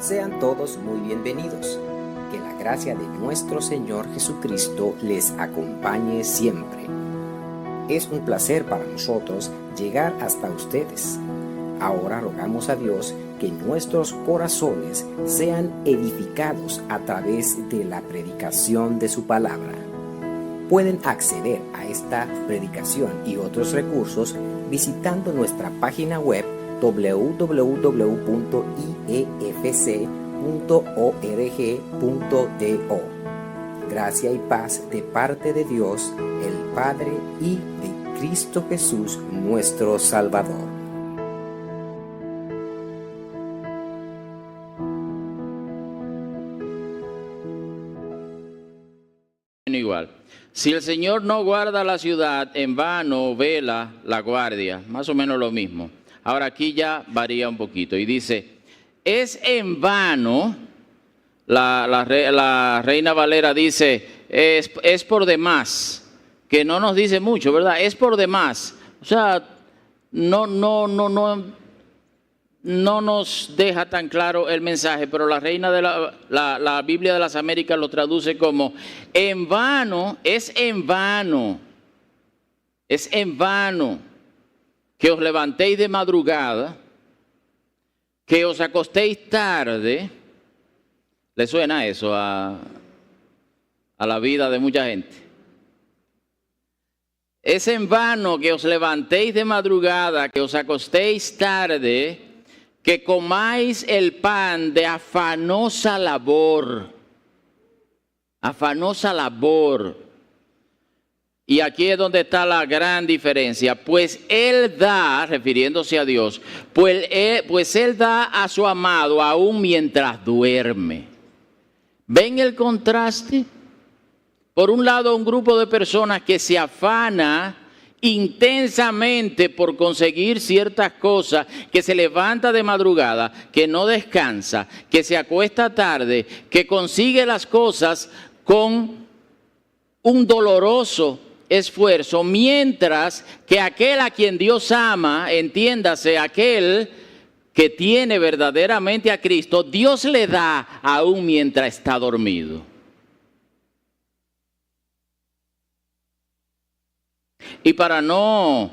Sean todos muy bienvenidos. Que la gracia de nuestro Señor Jesucristo les acompañe siempre. Es un placer para nosotros llegar hasta ustedes. Ahora rogamos a Dios que nuestros corazones sean edificados a través de la predicación de su palabra. Pueden acceder a esta predicación y otros recursos visitando nuestra página web www.iefc.org.do. Gracia y paz de parte de Dios, el Padre, y de Cristo Jesús, nuestro Salvador. Igual. Si el Señor no guarda la ciudad, en vano vela la guardia. Más o menos lo mismo. Ahora aquí ya varía un poquito y dice, es en vano, la Reina Valera dice, es por demás, que no nos dice mucho, ¿verdad? Es por demás. O sea, no nos deja tan claro el mensaje, pero la Reina de la Biblia de las Américas lo traduce como en vano, es en vano que os levantéis de madrugada, que os acostéis tarde. ¿Le suena eso a la vida de mucha gente? Es en vano que os levantéis de madrugada, que os acostéis tarde, que comáis el pan de afanosa labor. Afanosa labor. Y aquí es donde está la gran diferencia. Pues Él da, refiriéndose a Dios, pues Él da a su amado aún mientras duerme. ¿Ven el contraste? Por un lado, un grupo de personas que se afana intensamente por conseguir ciertas cosas, que se levanta de madrugada, que no descansa, que se acuesta tarde, que consigue las cosas con un doloroso esfuerzo, mientras que aquel a quien Dios ama, entiéndase, aquel que tiene verdaderamente a Cristo, Dios le da aún mientras está dormido. Y para no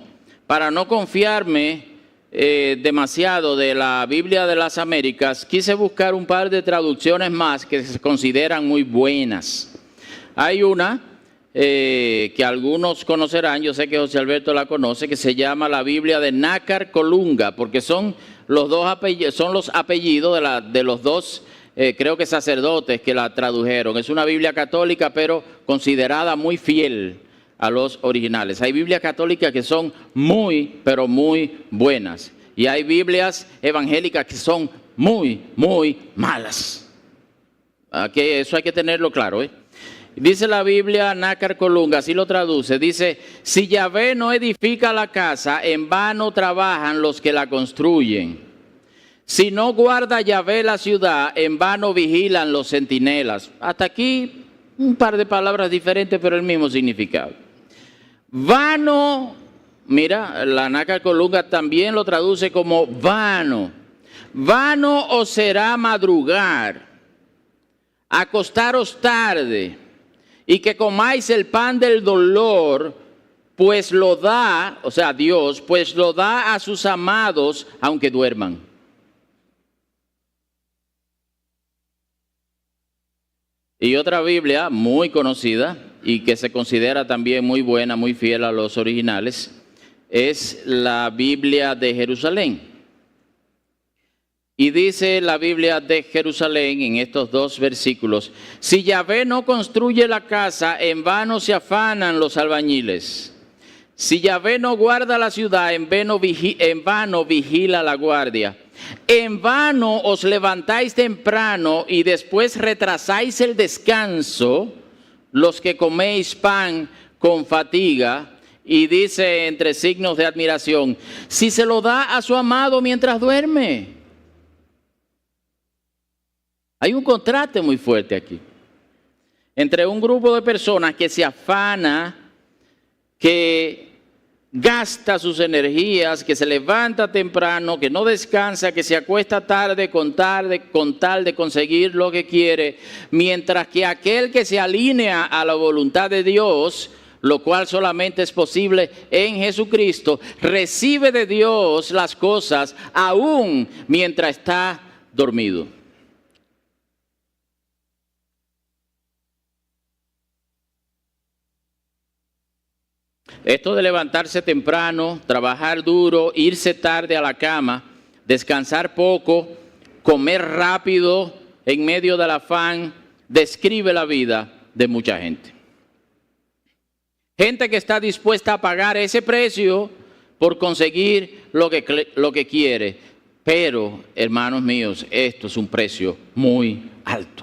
confiarme demasiado de la Biblia de las Américas, quise buscar un par de traducciones más que se consideran muy buenas. Hay una que algunos conocerán, yo sé que José Alberto la conoce, que se llama la Biblia de Nácar Colunga, porque son los apellidos de los dos, creo que sacerdotes que la tradujeron. Es una Biblia católica, pero considerada muy fiel a los originales. Hay Biblias católicas que son muy, pero muy buenas. Y hay Biblias evangélicas que son muy, muy malas. Eso hay que tenerlo claro, ¿eh? Dice la Biblia Nácar Colunga, así lo traduce, dice, si Yahvé no edifica la casa, en vano trabajan los que la construyen. Si no guarda Yahvé la ciudad, en vano vigilan los centinelas. Hasta aquí un par de palabras diferentes, pero el mismo significado. Vano, mira, la Nácar Colunga también lo traduce como vano. Vano os será madrugar, acostaros tarde, y que comáis el pan del dolor, pues lo da, o sea, Dios, pues lo da a sus amados, aunque duerman. Y otra Biblia muy conocida y que se considera también muy buena, muy fiel a los originales, es la Biblia de Jerusalén. Y dice la Biblia de Jerusalén en estos dos versículos, si Yahvé no construye la casa, en vano se afanan los albañiles. Si Yahvé no guarda la ciudad, en vano vigila la guardia. En vano os levantáis temprano y después retrasáis el descanso, los que coméis pan con fatiga. Y dice entre signos de admiración, si se lo da a su amado mientras duerme. Hay un contraste muy fuerte aquí entre un grupo de personas que se afana, que gasta sus energías, que se levanta temprano, que no descansa, que se acuesta tarde con tal de conseguir lo que quiere, mientras que aquel que se alinea a la voluntad de Dios, lo cual solamente es posible en Jesucristo, recibe de Dios las cosas aún mientras está dormido. Esto de levantarse temprano, trabajar duro, irse tarde a la cama, descansar poco, comer rápido en medio del afán, describe la vida de mucha gente. Gente que está dispuesta a pagar ese precio por conseguir lo que quiere. Pero, hermanos míos, esto es un precio muy alto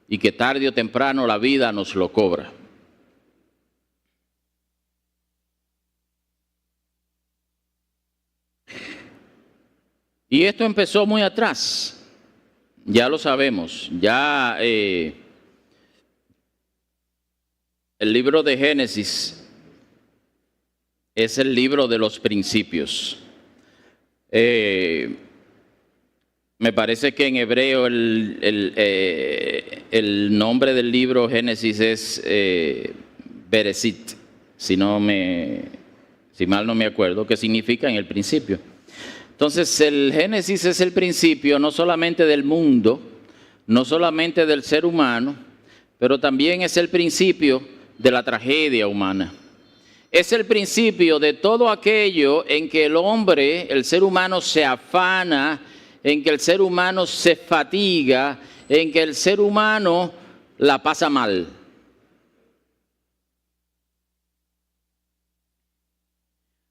y que tarde o temprano la vida nos lo cobra. Y esto empezó muy atrás, ya lo sabemos, ya el libro de Génesis es el libro de los principios. Me parece que en hebreo el nombre del libro Génesis es Bereshit, si mal no me acuerdo, que significa en el principio. Entonces el Génesis es el principio no solamente del mundo, no solamente del ser humano, pero también es el principio de la tragedia humana. Es el principio de todo aquello en que el hombre, el ser humano se afana, en que el ser humano se fatiga, en que el ser humano la pasa mal.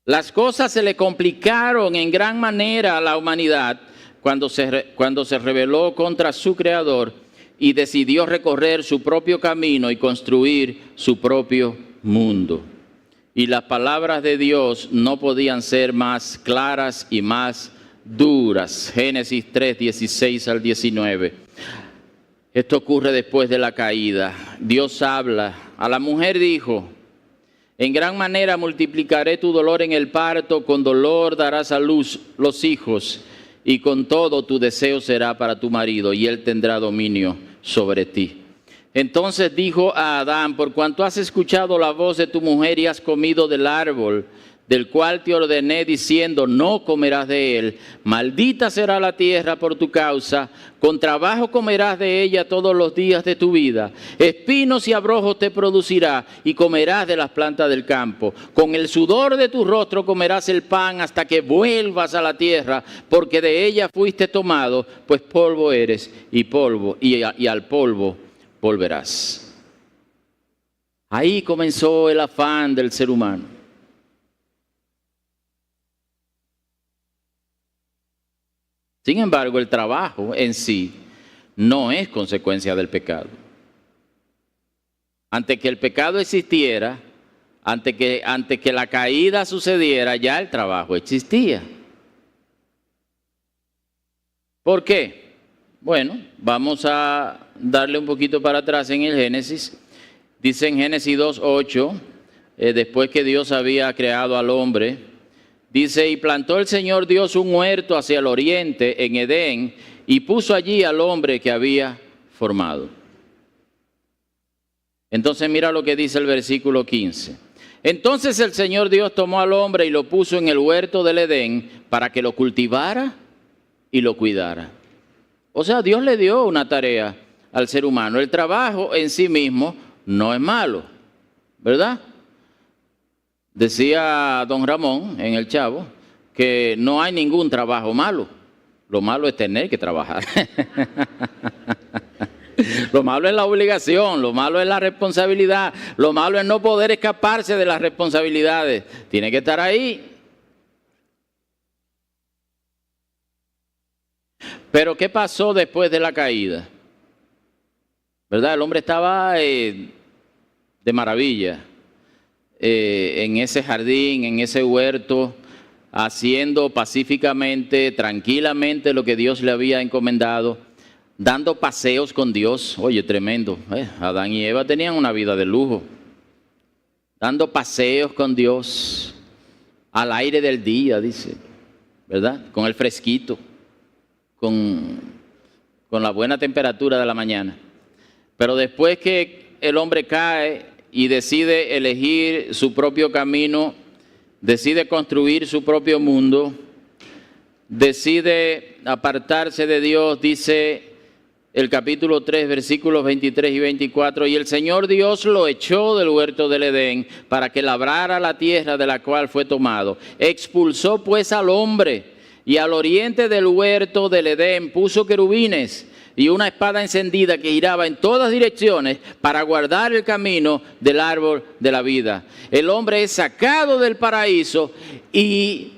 Las cosas se le complicaron en gran manera a la humanidad cuando se rebeló contra su Creador y decidió recorrer su propio camino y construir su propio mundo. Y las palabras de Dios no podían ser más claras y más duras. Génesis 3, 16 al 19. Esto ocurre después de la caída. Dios habla. A la mujer dijo: en gran manera multiplicaré tu dolor en el parto, con dolor darás a luz los hijos, y con todo tu deseo será para tu marido, y él tendrá dominio sobre ti. Entonces dijo a Adán: por cuanto has escuchado la voz de tu mujer y has comido del árbol del cual te ordené diciendo, no comerás de él, maldita será la tierra por tu causa, con trabajo comerás de ella todos los días de tu vida, espinos y abrojos te producirá y comerás de las plantas del campo, con el sudor de tu rostro comerás el pan hasta que vuelvas a la tierra, porque de ella fuiste tomado, pues polvo eres y al polvo volverás. Ahí comenzó el afán del ser humano. Sin embargo, el trabajo en sí no es consecuencia del pecado. Antes que el pecado existiera, antes que la caída sucediera, ya el trabajo existía. ¿Por qué? Bueno, vamos a darle un poquito para atrás en el Génesis. Dice en Génesis 2:8, después que Dios había creado al hombre, dice, y plantó el Señor Dios un huerto hacia el oriente en Edén y puso allí al hombre que había formado. Entonces mira lo que dice el versículo 15. Entonces el Señor Dios tomó al hombre y lo puso en el huerto del Edén para que lo cultivara y lo cuidara. O sea, Dios le dio una tarea al ser humano. El trabajo en sí mismo no es malo, ¿verdad? Decía don Ramón en El Chavo que no hay ningún trabajo malo. Lo malo es tener que trabajar. Lo malo es la obligación, lo malo es la responsabilidad, lo malo es no poder escaparse de las responsabilidades. Tiene que estar ahí. Pero ¿qué pasó después de la caída? ¿Verdad? El hombre estaba de maravilla. En ese jardín, en ese huerto, haciendo pacíficamente, tranquilamente lo que Dios le había encomendado, dando paseos con Dios. Oye, tremendo. Adán y Eva tenían una vida de lujo. Dando paseos con Dios, al aire del día, dice, ¿verdad? Con el fresquito, con la buena temperatura de la mañana. Pero después que el hombre cae y decide elegir su propio camino, decide construir su propio mundo, decide apartarse de Dios, dice el capítulo 3, versículos 23 y 24, y el Señor Dios lo echó del huerto del Edén para que labrara la tierra de la cual fue tomado. Expulsó pues al hombre y al oriente del huerto del Edén puso querubines y una espada encendida que giraba en todas direcciones para guardar el camino del árbol de la vida. El hombre es sacado del paraíso y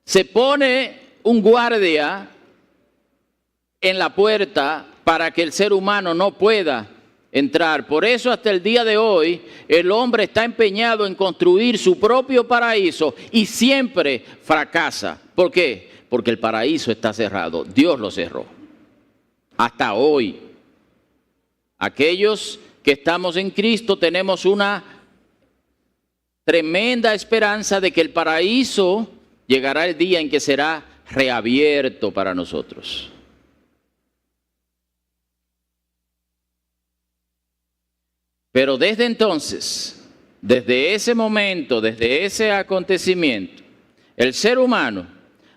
se pone un guardia en la puerta para que el ser humano no pueda entrar. Por eso hasta el día de hoy el hombre está empeñado en construir su propio paraíso y siempre fracasa. ¿Por qué? Porque el paraíso está cerrado. Dios lo cerró. Hasta hoy. Aquellos que estamos en Cristo tenemos una tremenda esperanza de que el paraíso llegará el día en que será reabierto para nosotros. Pero desde entonces, desde ese momento, desde ese acontecimiento, el ser humano,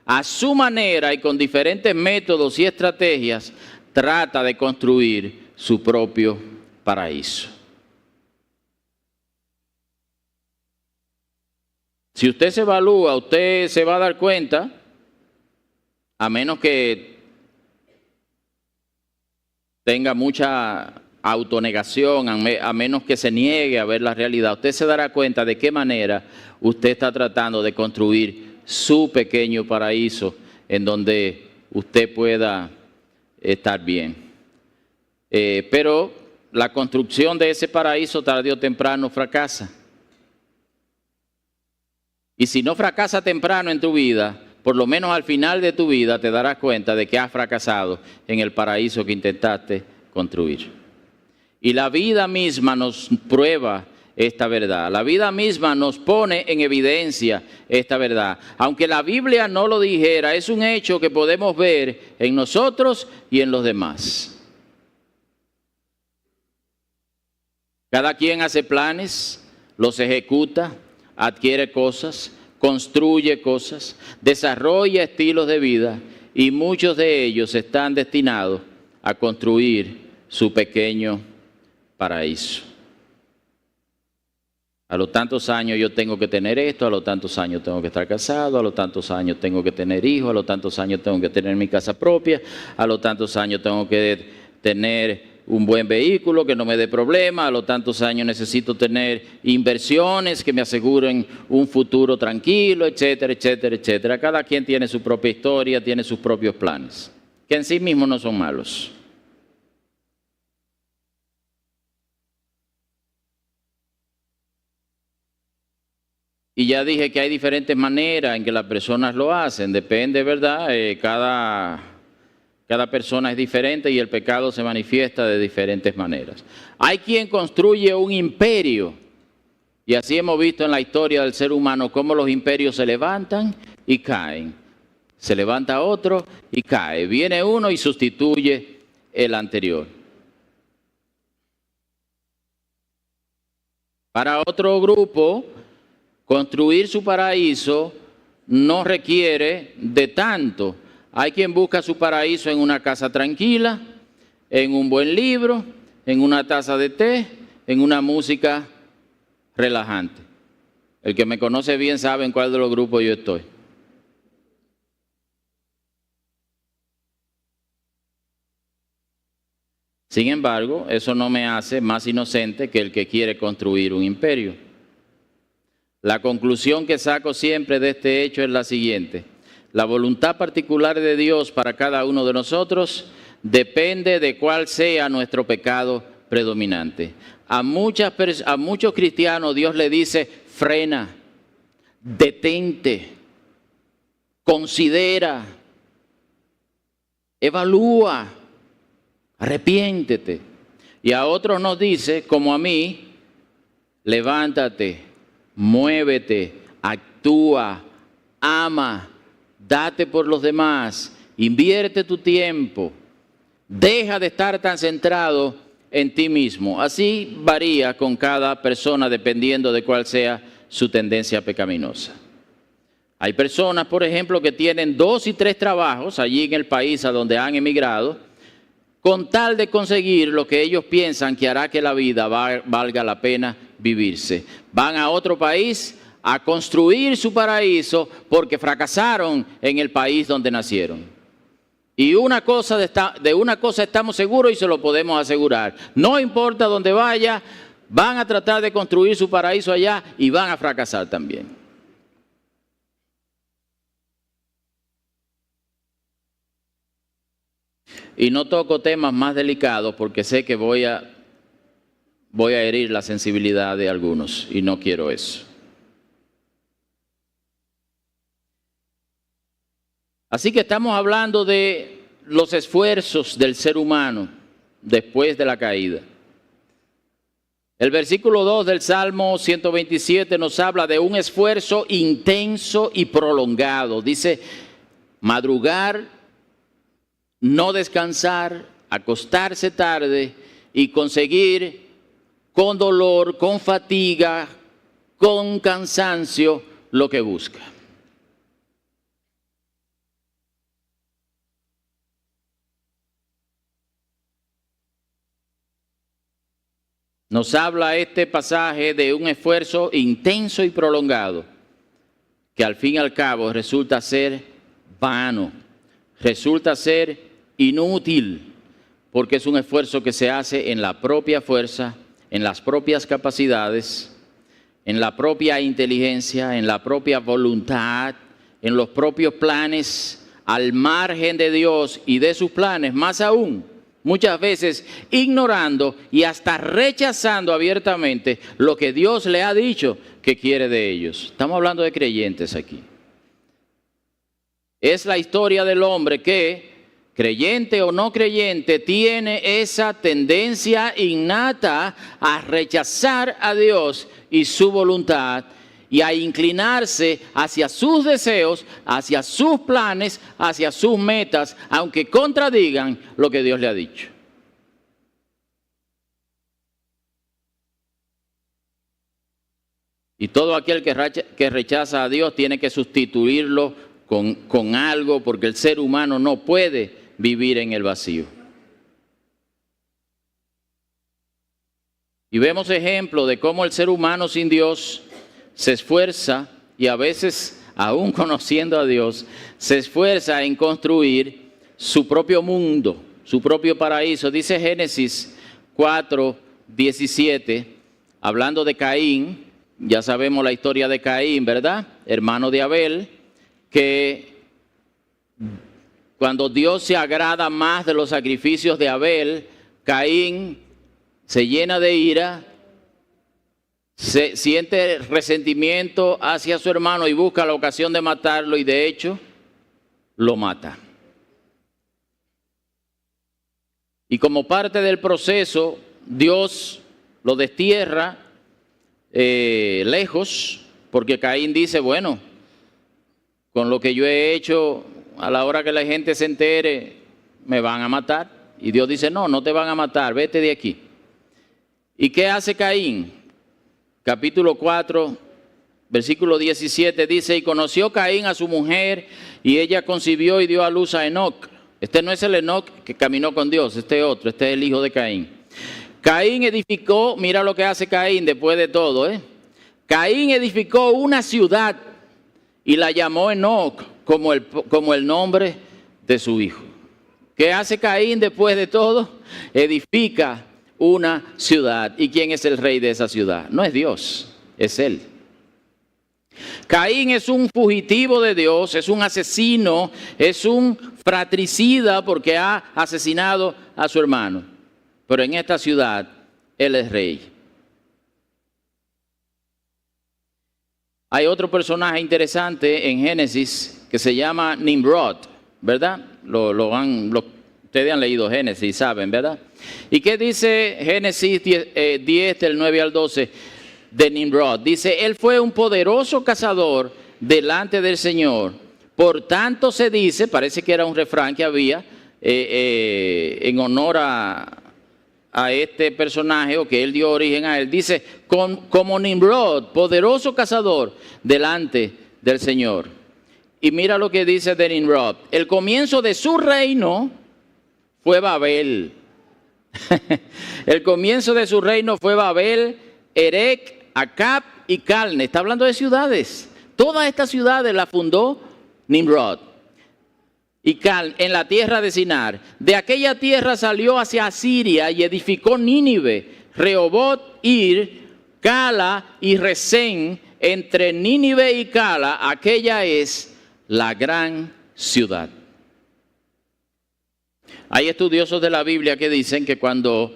a su manera y con diferentes métodos y estrategias, trata de construir su propio paraíso. Si usted se evalúa, usted se va a dar cuenta, a menos que tenga mucha autonegación, a menos que se niegue a ver la realidad, usted se dará cuenta de qué manera usted está tratando de construir su pequeño paraíso en donde usted pueda estar bien. Pero la construcción de ese paraíso tarde o temprano fracasa. Y si no fracasa temprano en tu vida, por lo menos al final de tu vida te darás cuenta de que has fracasado en el paraíso que intentaste construir. Y la vida misma nos prueba esta verdad. La vida misma nos pone en evidencia esta verdad. Aunque la Biblia no lo dijera, es un hecho que podemos ver en nosotros y en los demás. Cada quien hace planes, los ejecuta, adquiere cosas, construye cosas, desarrolla estilos de vida y muchos de ellos están destinados a construir su pequeño paraíso. A los tantos años yo tengo que tener esto, a los tantos años tengo que estar casado, a los tantos años tengo que tener hijos, a los tantos años tengo que tener mi casa propia, a los tantos años tengo que tener un buen vehículo que no me dé problemas, a los tantos años necesito tener inversiones que me aseguren un futuro tranquilo, etcétera, etcétera, etcétera. Cada quien tiene su propia historia, tiene sus propios planes, que en sí mismos no son malos. Y ya dije que hay diferentes maneras en que las personas lo hacen, depende, ¿verdad? Cada persona es diferente y el pecado se manifiesta de diferentes maneras. Hay quien construye un imperio, y así hemos visto en la historia del ser humano cómo los imperios se levantan y caen. Se levanta otro y cae. Viene uno y sustituye el anterior. Para otro grupo, construir su paraíso no requiere de tanto. Hay quien busca su paraíso en una casa tranquila, en un buen libro, en una taza de té, en una música relajante. El que me conoce bien sabe en cuál de los grupos yo estoy. Sin embargo, eso no me hace más inocente que el que quiere construir un imperio. La conclusión que saco siempre de este hecho es la siguiente: la voluntad particular de Dios para cada uno de nosotros depende de cuál sea nuestro pecado predominante. A muchos cristianos Dios le dice: frena, detente, considera, evalúa, arrepiéntete. Y a otros nos dice, como a mí: levántate, muévete, actúa, ama, date por los demás, invierte tu tiempo, deja de estar tan centrado en ti mismo. Así varía con cada persona dependiendo de cuál sea su tendencia pecaminosa. Hay personas, por ejemplo, que tienen 2 y 3 trabajos allí en el país a donde han emigrado, con tal de conseguir lo que ellos piensan que hará que la vida valga la pena vivirse. Van a otro país a construir su paraíso porque fracasaron en el país donde nacieron. Y de una cosa estamos seguros y se lo podemos asegurar. No importa dónde vaya, van a tratar de construir su paraíso allá y van a fracasar también. Y no toco temas más delicados porque sé que voy a herir la sensibilidad de algunos y no quiero eso. Así que estamos hablando de los esfuerzos del ser humano después de la caída. El versículo 2 del Salmo 127 nos habla de un esfuerzo intenso y prolongado. Dice, madrugar, no descansar, acostarse tarde y conseguir con dolor, con fatiga, con cansancio lo que busca. Nos habla este pasaje de un esfuerzo intenso y prolongado que al fin y al cabo resulta ser vano, resulta ser inútil, porque es un esfuerzo que se hace en la propia fuerza, en las propias capacidades, en la propia inteligencia, en la propia voluntad, en los propios planes, al margen de Dios y de sus planes, más aún, muchas veces ignorando y hasta rechazando abiertamente lo que Dios le ha dicho que quiere de ellos. Estamos hablando de creyentes aquí. Es la historia del hombre que, creyente o no creyente, tiene esa tendencia innata a rechazar a Dios y su voluntad y a inclinarse hacia sus deseos, hacia sus planes, hacia sus metas, aunque contradigan lo que Dios le ha dicho. Y todo aquel que rechaza a Dios tiene que sustituirlo con algo, porque el ser humano no puede vivir en el vacío. Y vemos ejemplo de cómo el ser humano sin Dios se esfuerza, y a veces, aún conociendo a Dios, se esfuerza en construir su propio mundo, su propio paraíso. Dice Génesis 4:17, hablando de Caín, ya sabemos la historia de Caín, ¿verdad? Hermano de Abel, que cuando Dios se agrada más de los sacrificios de Abel, Caín se llena de ira, se siente resentimiento hacia su hermano y busca la ocasión de matarlo, y de hecho lo mata. Y como parte del proceso, Dios lo destierra lejos, porque Caín dice, bueno, con lo que yo he hecho, a la hora que la gente se entere, me van a matar. Y Dios dice, no, no te van a matar, vete de aquí. ¿Y qué hace Caín? Capítulo 4, versículo 17 dice, y conoció Caín a su mujer, y ella concibió y dio a luz a Enoc. Este no es el Enoc que caminó con Dios, este otro, este es el hijo de Caín. Caín edificó, mira lo que hace Caín después de todo, Caín edificó una ciudad y la llamó Enoc, como el nombre de su hijo. ¿Qué hace Caín después de todo? Edifica una ciudad. ¿Y quién es el rey de esa ciudad? No es Dios, es él. Caín es un fugitivo de Dios, es un asesino, es un fratricida porque ha asesinado a su hermano. Pero en esta ciudad, él es rey. Hay otro personaje interesante en Génesis que se llama Nimrod, ¿verdad? Ustedes han leído Génesis y saben, ¿verdad? ¿Y qué dice Génesis 10 del 9 al 12? de Nimrod. Dice, él fue un poderoso cazador delante del Señor. Por tanto se dice, parece que era un refrán que había en honor a este personaje, o que él dio origen a él. Dice, como Nimrod, poderoso cazador delante del Señor. Y mira lo que dice de Nimrod. El comienzo de su reino fue Babel. El comienzo de su reino fue Babel, Erec, Acab y Calne. Está hablando de ciudades. Todas estas ciudades las fundó Nimrod y Calne en la tierra de Sinar. De aquella tierra salió hacia Asiria y edificó Nínive, Rehobot, Ir, Cala y Resén. Entre Nínive y Cala, aquella es la gran ciudad. Hay estudiosos de la Biblia que dicen que cuando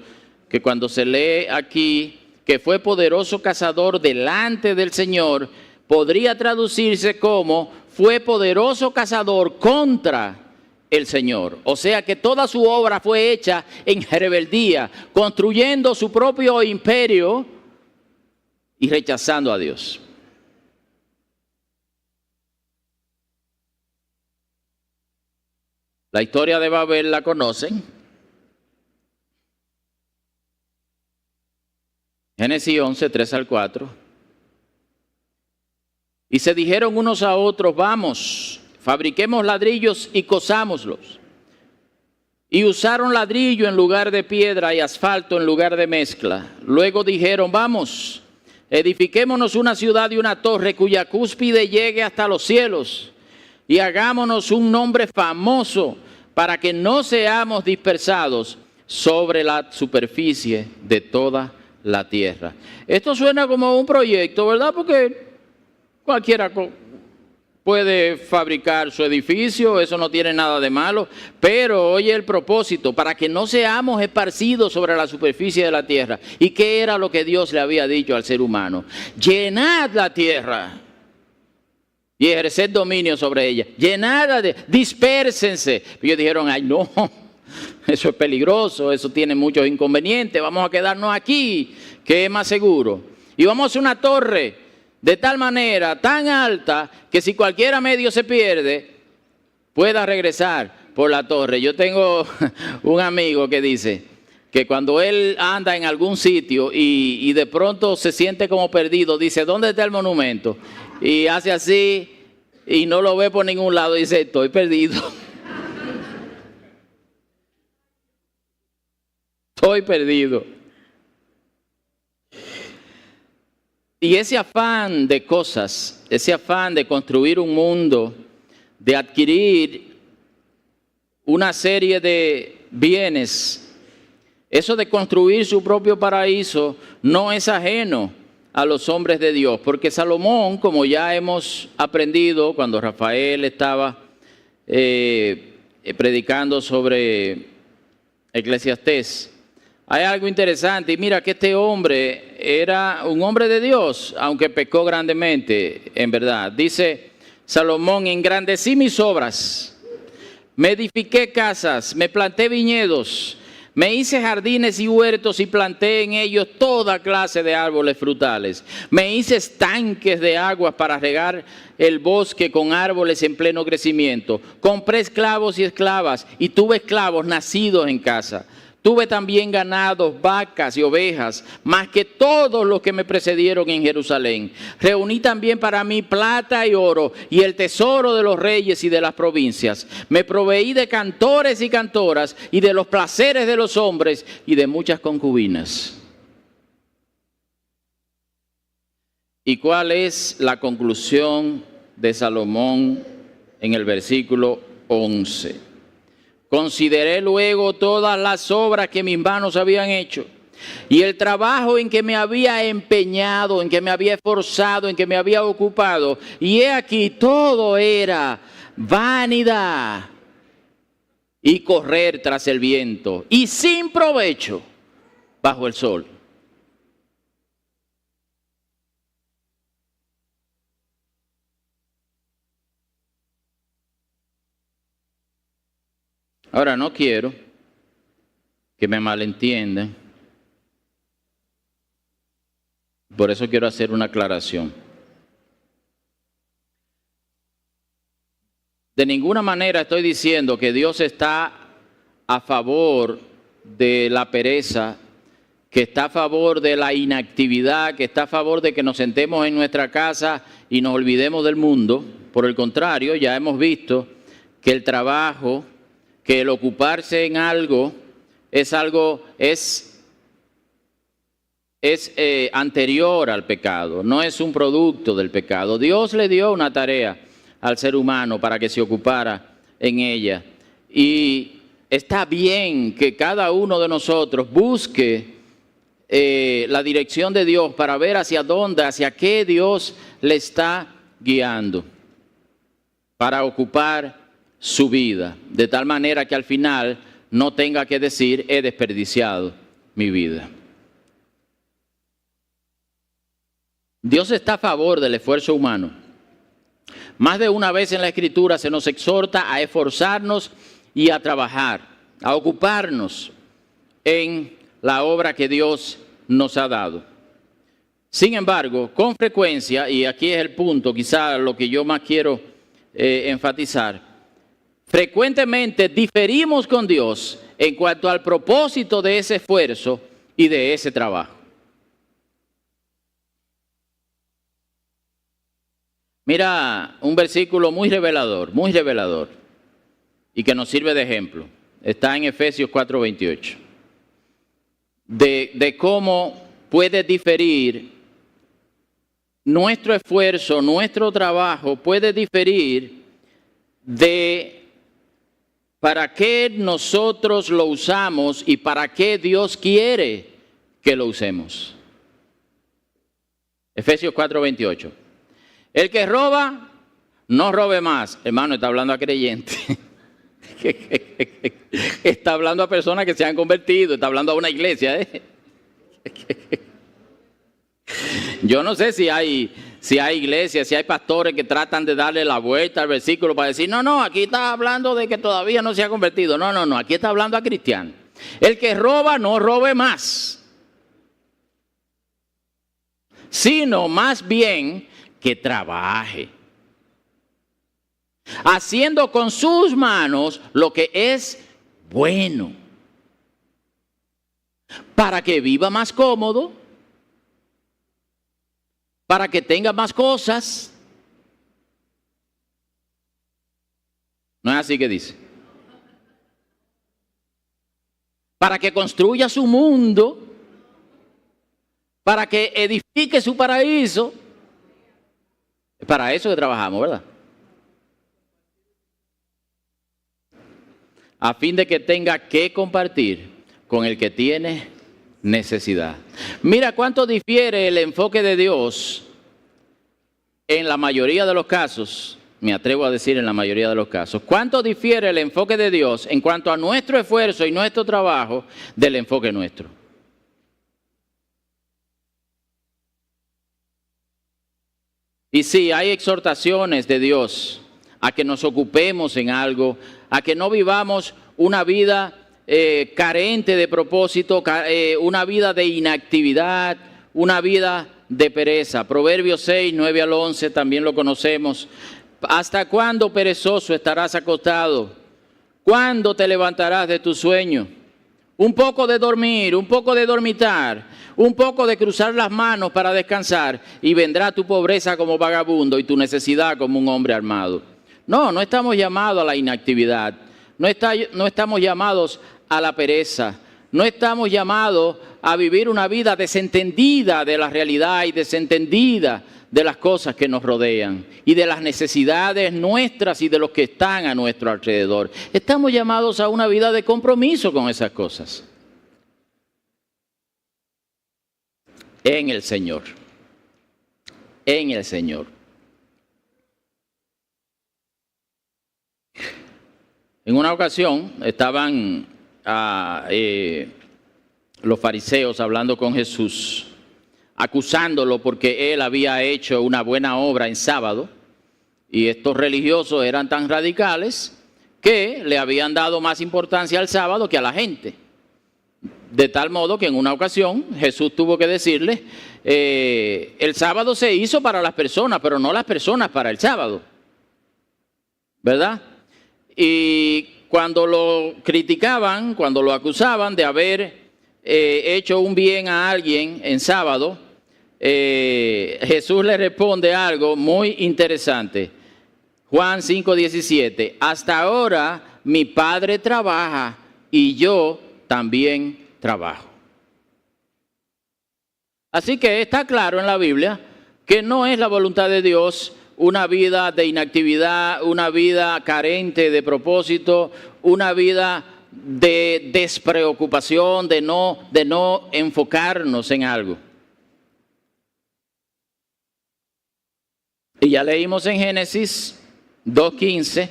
se lee aquí que fue poderoso cazador delante del Señor, podría traducirse como fue poderoso cazador contra el Señor. O sea que toda su obra fue hecha en rebeldía, construyendo su propio imperio y rechazando a Dios. La historia de Babel la conocen. Génesis 11, 3 al 4. Y se dijeron unos a otros, vamos, fabriquemos ladrillos y cosámoslos. Y usaron ladrillo en lugar de piedra y asfalto en lugar de mezcla. Luego dijeron, vamos, edifiquémonos una ciudad y una torre cuya cúspide llegue hasta los cielos. Y hagámonos un nombre famoso para que no seamos dispersados sobre la superficie de toda la tierra. Esto suena como un proyecto, ¿verdad? Porque cualquiera puede fabricar su edificio, eso no tiene nada de malo, pero oye el propósito, para que no seamos esparcidos sobre la superficie de la tierra. ¿Y qué era lo que Dios le había dicho al ser humano? Llenad la tierra y ejercer dominio sobre ella. Llenada dispérsense. Y ellos dijeron, ay no, eso es peligroso, eso tiene muchos inconvenientes, vamos a quedarnos aquí, que es más seguro. Y vamos a hacer una torre de tal manera, tan alta, que si cualquiera medio se pierde, pueda regresar por la torre. Yo tengo un amigo que dice que cuando él anda en algún sitio y de pronto se siente como perdido, dice, ¿dónde está el monumento? Y hace así y no lo ve por ningún lado y dice, estoy perdido. Estoy perdido. Y ese afán de cosas, ese afán de construir un mundo, de adquirir una serie de bienes, eso de construir su propio paraíso no es ajeno a los hombres de Dios, porque Salomón, como ya hemos aprendido cuando Rafael estaba predicando sobre Eclesiastés, hay algo interesante, y mira que este hombre era un hombre de Dios, aunque pecó grandemente, en verdad. Dice Salomón, engrandecí mis obras, me edifiqué casas, me planté viñedos, me hice jardines y huertos y planté en ellos toda clase de árboles frutales. Me hice estanques de aguas para regar el bosque con árboles en pleno crecimiento. Compré esclavos y esclavas y tuve esclavos nacidos en casa. Tuve también ganados, vacas y ovejas, más que todos los que me precedieron en Jerusalén. Reuní también para mí plata y oro y el tesoro de los reyes y de las provincias. Me proveí de cantores y cantoras y de los placeres de los hombres y de muchas concubinas. ¿Y cuál es la conclusión de Salomón en el versículo 11? Consideré luego todas las obras que mis manos habían hecho y el trabajo en que me había empeñado, en que me había esforzado, en que me había ocupado. Y he aquí, todo era vanidad y correr tras el viento y sin provecho bajo el sol. Ahora, no quiero que me malentiendan. Por eso quiero hacer una aclaración. De ninguna manera estoy diciendo que Dios está a favor de la pereza, que está a favor de la inactividad, que está a favor de que nos sentemos en nuestra casa y nos olvidemos del mundo. Por el contrario, ya hemos visto que el trabajo, que el ocuparse en algo es anterior al pecado, no es un producto del pecado. Dios le dio una tarea al ser humano para que se ocupara en ella. Y está bien que cada uno de nosotros busque la dirección de Dios para ver hacia dónde, hacia qué Dios le está guiando para ocupar su vida, de tal manera que al final no tenga que decir he desperdiciado mi vida. Dios está a favor del esfuerzo humano. Más de una vez en la Escritura se nos exhorta a esforzarnos y a trabajar, a ocuparnos en la obra que Dios nos ha dado. Sin embargo, con frecuencia, y aquí es el punto, quizá lo que yo más quiero enfatizar, frecuentemente diferimos con Dios en cuanto al propósito de ese esfuerzo y de ese trabajo. Mira, un versículo muy revelador, y que nos sirve de ejemplo. Está en Efesios 4:28. De cómo puede diferir nuestro esfuerzo, nuestro trabajo, puede diferir de para qué nosotros lo usamos y para qué Dios quiere que lo usemos. Efesios 4:28. El que roba, no robe más. Hermano, está hablando a creyentes. Está hablando a personas que se han convertido. Está hablando a una iglesia. Yo no sé si hay iglesias, si hay pastores que tratan de darle la vuelta al versículo para decir, no, aquí está hablando de que todavía no se ha convertido. No, aquí está hablando a cristianos. El que roba, no robe más. Sino más bien que trabaje, haciendo con sus manos lo que es bueno, para que viva más cómodo, para que tenga más cosas. ¿No es así que dice? Para que construya su mundo, para que edifique su paraíso. Es para eso que trabajamos, ¿verdad? A fin de que tenga que compartir con el que tiene necesidad. Mira cuánto difiere el enfoque de Dios en la mayoría de los casos. Me atrevo a decir en la mayoría de los casos. ¿Cuánto difiere el enfoque de Dios en cuanto a nuestro esfuerzo y nuestro trabajo del enfoque nuestro? Y sí, hay exhortaciones de Dios a que nos ocupemos en algo, a que no vivamos una vida carente de propósito, una vida de inactividad, una vida de pereza. Proverbios 6, 9 al 11, también lo conocemos. ¿Hasta cuándo, perezoso, estarás acostado? ¿Cuándo te levantarás de tu sueño? Un poco de dormir, un poco de dormitar, un poco de cruzar las manos para descansar, y vendrá tu pobreza como vagabundo y tu necesidad como un hombre armado. No estamos llamados a la inactividad, no estamos llamados a la pereza, no estamos llamados a vivir una vida desentendida de la realidad y desentendida de las cosas que nos rodean y de las necesidades nuestras y de los que están a nuestro alrededor. Estamos llamados a una vida de compromiso con esas cosas. En el Señor. En el Señor. En una ocasión estaban los fariseos hablando con Jesús, acusándolo porque él había hecho una buena obra en sábado, y estos religiosos eran tan radicales que le habían dado más importancia al sábado que a la gente. De tal modo que en una ocasión Jesús tuvo que decirle el sábado se hizo para las personas, pero no las personas para el sábado, ¿verdad? Y cuando lo criticaban, cuando lo acusaban de haber hecho un bien a alguien en sábado, Jesús le responde algo muy interesante. Juan 5:17, hasta ahora mi Padre trabaja y yo también trabajo. Así que está claro en la Biblia que no es la voluntad de Dios una vida de inactividad, una vida carente de propósito, una vida de despreocupación, de no enfocarnos en algo. Y ya leímos en Génesis 2:15,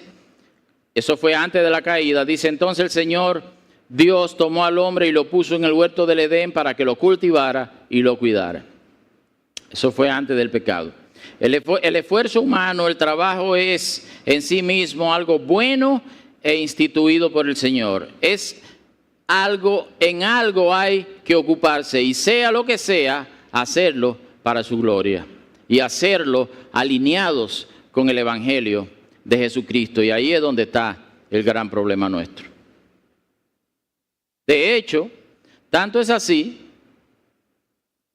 eso fue antes de la caída, dice entonces el Señor Dios tomó al hombre y lo puso en el huerto del Edén para que lo cultivara y lo cuidara. Eso fue antes del pecado. El esfuerzo humano, el trabajo es en sí mismo algo bueno e instituido por el Señor. Es algo, en algo hay que ocuparse y sea lo que sea, hacerlo para su gloria y hacerlo alineados con el Evangelio de Jesucristo. Y ahí es donde está el gran problema nuestro. De hecho, tanto es así,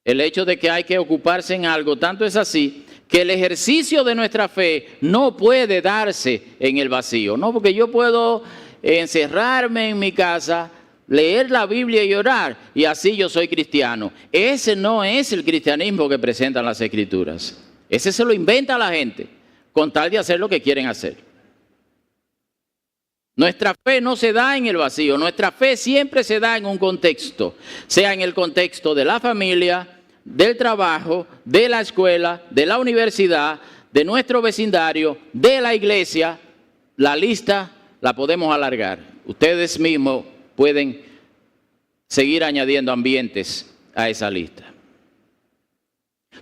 el hecho de que hay que ocuparse en algo, tanto es así, que el ejercicio de nuestra fe no puede darse en el vacío. No, porque yo puedo encerrarme en mi casa, leer la Biblia y orar, y así yo soy cristiano. Ese no es el cristianismo que presentan las Escrituras. Ese se lo inventa la gente, con tal de hacer lo que quieren hacer. Nuestra fe no se da en el vacío, nuestra fe siempre se da en un contexto, sea en el contexto de la familia, del trabajo, de la escuela, de la universidad, de nuestro vecindario, de la iglesia. La lista la podemos alargar. Ustedes mismos pueden seguir añadiendo ambientes a esa lista.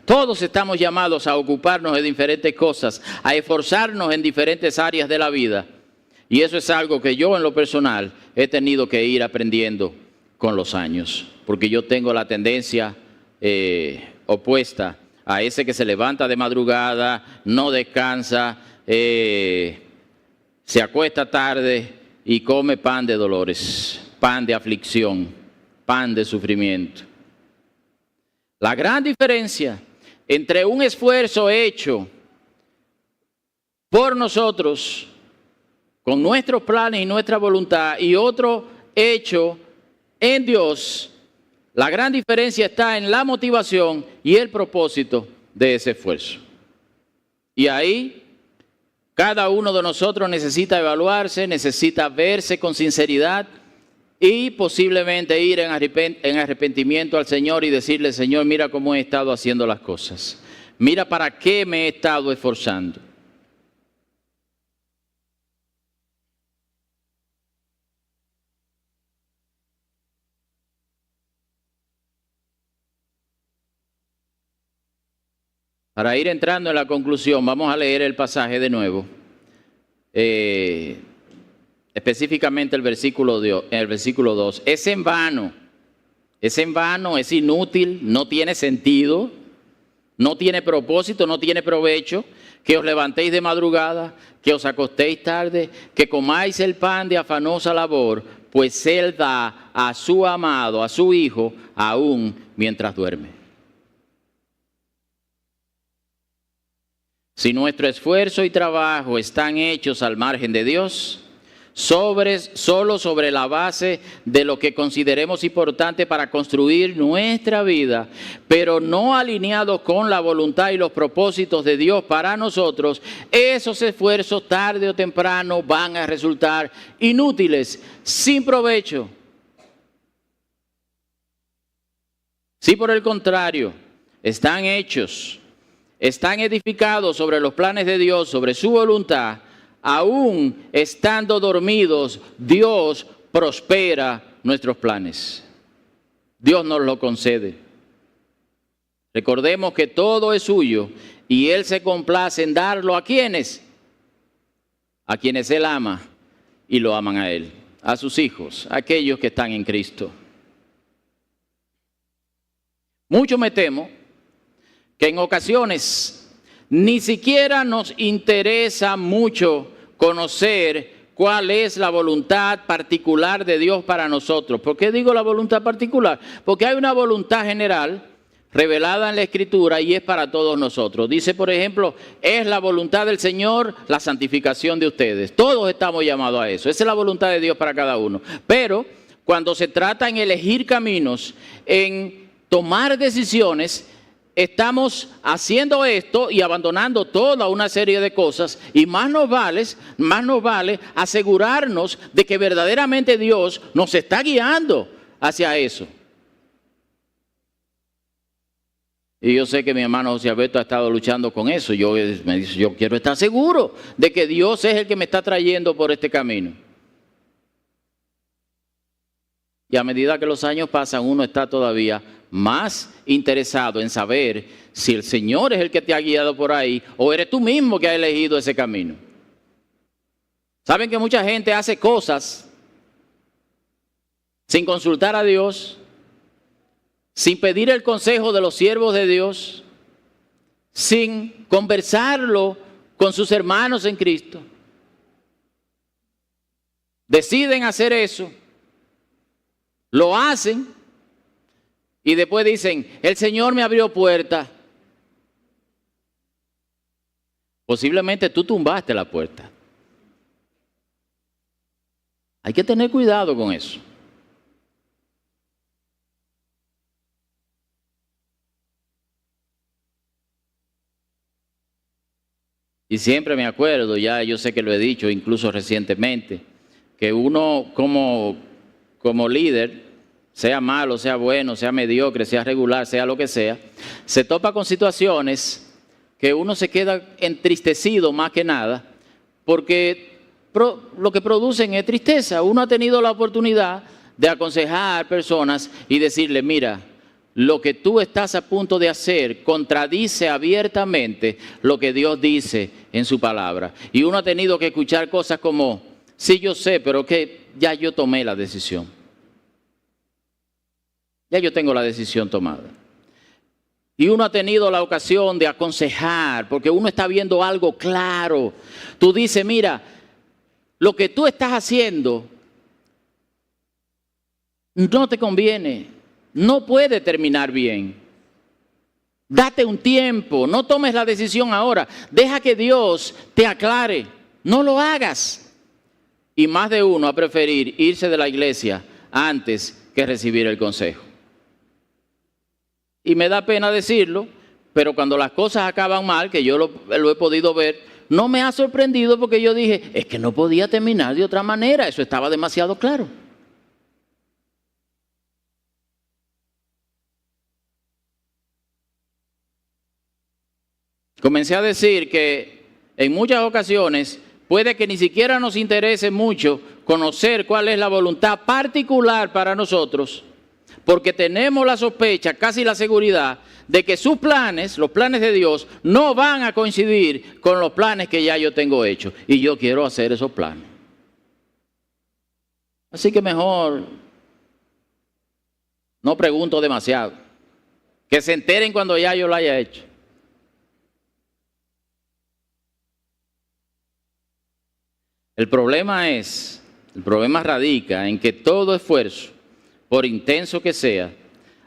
Todos estamos llamados a ocuparnos de diferentes cosas, a esforzarnos en diferentes áreas de la vida. Y eso es algo que yo en lo personal he tenido que ir aprendiendo con los años, porque yo tengo la tendencia opuesta a ese que se levanta de madrugada, no descansa, se acuesta tarde y come pan de dolores, pan de aflicción, pan de sufrimiento. La gran diferencia entre un esfuerzo hecho por nosotros, con nuestros planes y nuestra voluntad, y otro hecho en Dios, la gran diferencia está en la motivación y el propósito de ese esfuerzo. Y ahí cada uno de nosotros necesita evaluarse, necesita verse con sinceridad y posiblemente ir en arrepentimiento al Señor y decirle, Señor, mira cómo he estado haciendo las cosas. Mira para qué me he estado esforzando. Para ir entrando en la conclusión, vamos a leer el pasaje de nuevo, específicamente el versículo 2. Es en vano, es inútil, no tiene sentido, no tiene propósito, no tiene provecho, que os levantéis de madrugada, que os acostéis tarde, que comáis el pan de afanosa labor, pues Él da a su amado, a su Hijo, aún mientras duerme. Si nuestro esfuerzo y trabajo están hechos al margen de Dios, solo sobre la base de lo que consideremos importante para construir nuestra vida, pero no alineados con la voluntad y los propósitos de Dios para nosotros, esos esfuerzos tarde o temprano van a resultar inútiles, sin provecho. Si por el contrario están hechos, están edificados sobre los planes de Dios, sobre su voluntad, aún estando dormidos, Dios prospera nuestros planes. Dios nos lo concede. Recordemos que todo es suyo y Él se complace en darlo ¿a quiénes? A quienes Él ama y lo aman a Él, a sus hijos, a aquellos que están en Cristo. Mucho me temo que en ocasiones ni siquiera nos interesa mucho conocer cuál es la voluntad particular de Dios para nosotros. ¿Por qué digo la voluntad particular? Porque hay una voluntad general revelada en la Escritura y es para todos nosotros. Dice, por ejemplo, es la voluntad del Señor la santificación de ustedes. Todos estamos llamados a eso. Esa es la voluntad de Dios para cada uno. Pero cuando se trata en elegir caminos, en tomar decisiones, estamos haciendo esto y abandonando toda una serie de cosas, y más nos vale asegurarnos de que verdaderamente Dios nos está guiando hacia eso. Y yo sé que mi hermano José Alberto ha estado luchando con eso. Me dice, yo quiero estar seguro de que Dios es el que me está trayendo por este camino. Y a medida que los años pasan, uno está todavía más interesado en saber si el Señor es el que te ha guiado por ahí o eres tú mismo que has elegido ese camino. ¿Saben que mucha gente hace cosas sin consultar a Dios, sin pedir el consejo de los siervos de Dios, sin conversarlo con sus hermanos en Cristo? Deciden hacer eso, lo hacen y después dicen, el Señor me abrió puerta. Posiblemente tú tumbaste la puerta. Hay que tener cuidado con eso. Y siempre me acuerdo, ya yo sé que lo he dicho incluso recientemente, que uno como líder, sea malo, sea bueno, sea mediocre, sea regular, sea lo que sea, se topa con situaciones que uno se queda entristecido más que nada, porque lo que producen es tristeza. Uno ha tenido la oportunidad de aconsejar personas y decirle, mira, lo que tú estás a punto de hacer contradice abiertamente lo que Dios dice en su palabra. Y uno ha tenido que escuchar cosas como, sí, yo sé, pero que ya yo tomé la decisión. Ya yo tengo la decisión tomada. Y uno ha tenido la ocasión de aconsejar, porque uno está viendo algo claro. Tú dices, mira, lo que tú estás haciendo no te conviene, no puede terminar bien. Date un tiempo, no tomes la decisión ahora, deja que Dios te aclare, no lo hagas. Y más de uno a preferir irse de la iglesia antes que recibir el consejo. Y me da pena decirlo, pero cuando las cosas acaban mal, que yo lo he podido ver, no me ha sorprendido porque yo dije, es que no podía terminar de otra manera, eso estaba demasiado claro. Comencé a decir que en muchas ocasiones puede que ni siquiera nos interese mucho conocer cuál es la voluntad particular para nosotros, porque tenemos la sospecha, casi la seguridad, de que sus planes, los planes de Dios, no van a coincidir con los planes que ya yo tengo hechos. Y yo quiero hacer esos planes. Así que mejor no pregunto demasiado. Que se enteren cuando ya yo lo haya hecho. El problema radica en que todo esfuerzo, por intenso que sea,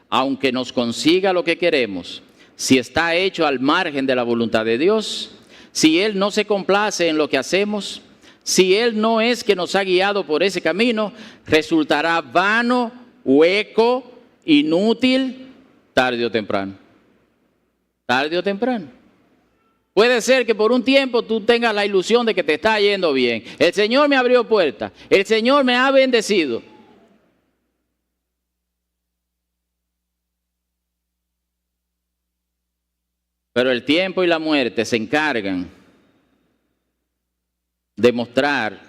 aunque nos consiga lo que queremos, si está hecho al margen de la voluntad de Dios, si Él no se complace en lo que hacemos, si Él no es que nos ha guiado por ese camino, resultará vano, hueco, inútil, tarde o temprano. Tarde o temprano. Puede ser que por un tiempo tú tengas la ilusión de que te está yendo bien. El Señor me abrió puertas, el Señor me ha bendecido. Pero el tiempo y la muerte se encargan de mostrar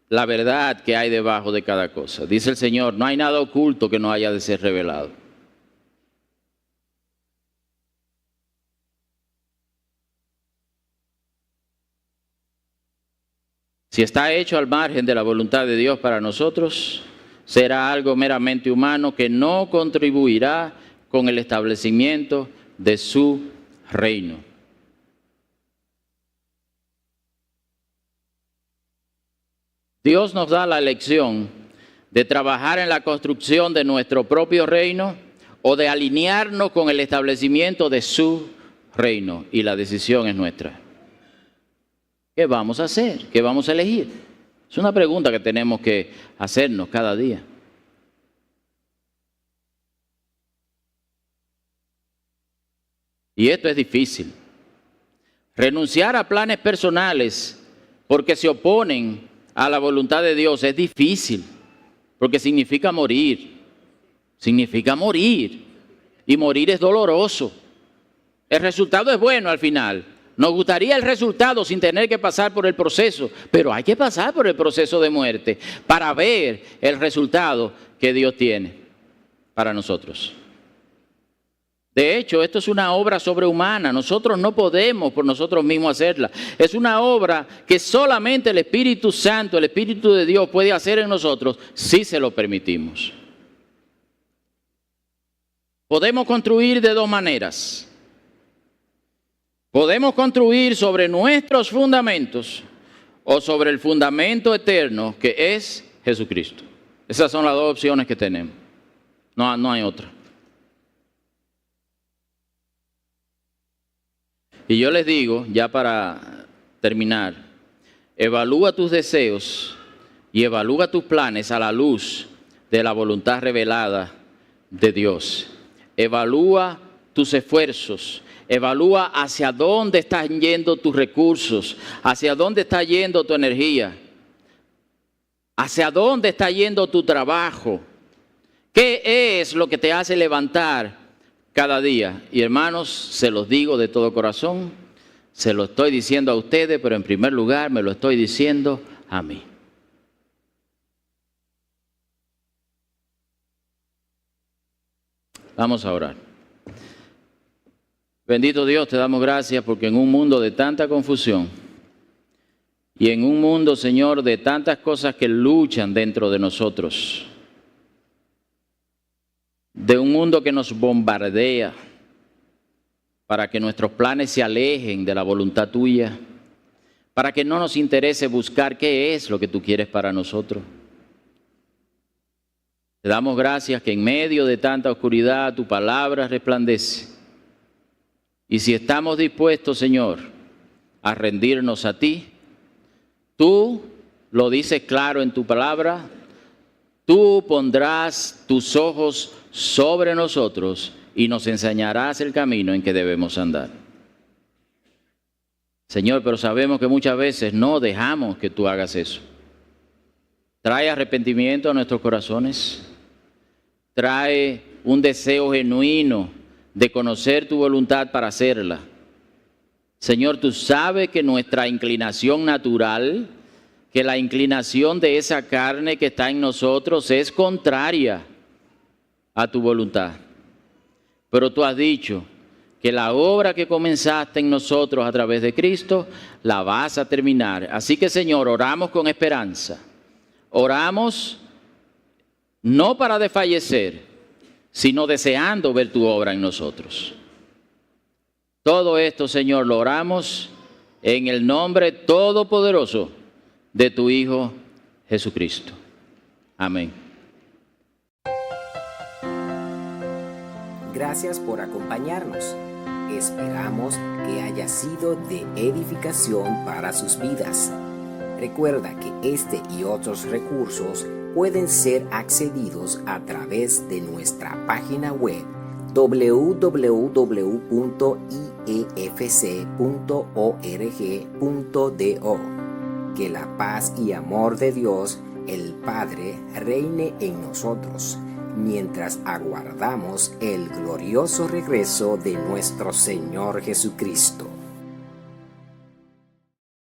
la verdad que hay debajo de cada cosa. Dice el Señor, no hay nada oculto que no haya de ser revelado. Si está hecho al margen de la voluntad de Dios para nosotros, será algo meramente humano que no contribuirá con el establecimiento, de su reino. Dios nos da la elección de trabajar en la construcción de nuestro propio reino o de alinearnos con el establecimiento de su reino, y la decisión es nuestra. ¿Qué vamos a hacer? ¿Qué vamos a elegir? Es una pregunta que tenemos que hacernos cada día. Y esto es difícil. Renunciar a planes personales porque se oponen a la voluntad de Dios es difícil, porque significa morir. Significa morir. Y morir es doloroso. El resultado es bueno al final. Nos gustaría el resultado sin tener que pasar por el proceso, pero hay que pasar por el proceso de muerte para ver el resultado que Dios tiene para nosotros. De hecho, esto es una obra sobrehumana. Nosotros no podemos por nosotros mismos hacerla. Es una obra que solamente el Espíritu Santo, el Espíritu de Dios puede hacer en nosotros si se lo permitimos. Podemos construir de dos maneras. Podemos construir sobre nuestros fundamentos o sobre el fundamento eterno que es Jesucristo. Esas son las dos opciones que tenemos. No hay otra. Y yo les digo, ya para terminar, evalúa tus deseos y evalúa tus planes a la luz de la voluntad revelada de Dios. Evalúa tus esfuerzos, evalúa hacia dónde están yendo tus recursos, hacia dónde está yendo tu energía, hacia dónde está yendo tu trabajo. ¿Qué es lo que te hace levantar cada día? Y hermanos, se los digo de todo corazón, se lo estoy diciendo a ustedes, pero en primer lugar me lo estoy diciendo a mí. Vamos a orar. Bendito Dios, te damos gracias porque en un mundo de tanta confusión y en un mundo, Señor, de tantas cosas que luchan dentro de nosotros, de un mundo que nos bombardea para que nuestros planes se alejen de la voluntad tuya, para que no nos interese buscar qué es lo que tú quieres para nosotros. Te damos gracias que en medio de tanta oscuridad tu palabra resplandece. Y si estamos dispuestos, Señor, a rendirnos a ti, tú lo dices claro en tu palabra, tú pondrás tus ojos sobre nosotros y nos enseñarás el camino en que debemos andar. Señor, pero sabemos que muchas veces no dejamos que tú hagas eso. Trae arrepentimiento a nuestros corazones. Trae un deseo genuino de conocer tu voluntad para hacerla. Señor, tú sabes que nuestra inclinación natural, que la inclinación de esa carne que está en nosotros es contraria a tu voluntad. Pero tú has dicho que la obra que comenzaste en nosotros a través de Cristo, la vas a terminar. Así que, Señor, oramos con esperanza. Oramos no para desfallecer, sino deseando ver tu obra en nosotros. Todo esto, Señor, lo oramos en el nombre todopoderoso de tu Hijo Jesucristo. Amén. Gracias por acompañarnos. Esperamos que haya sido de edificación para sus vidas. Recuerda que este y otros recursos pueden ser accedidos a través de nuestra página web www.iefc.org.do. Que la paz y amor de Dios, el Padre, reine en nosotros, mientras aguardamos el glorioso regreso de nuestro Señor Jesucristo.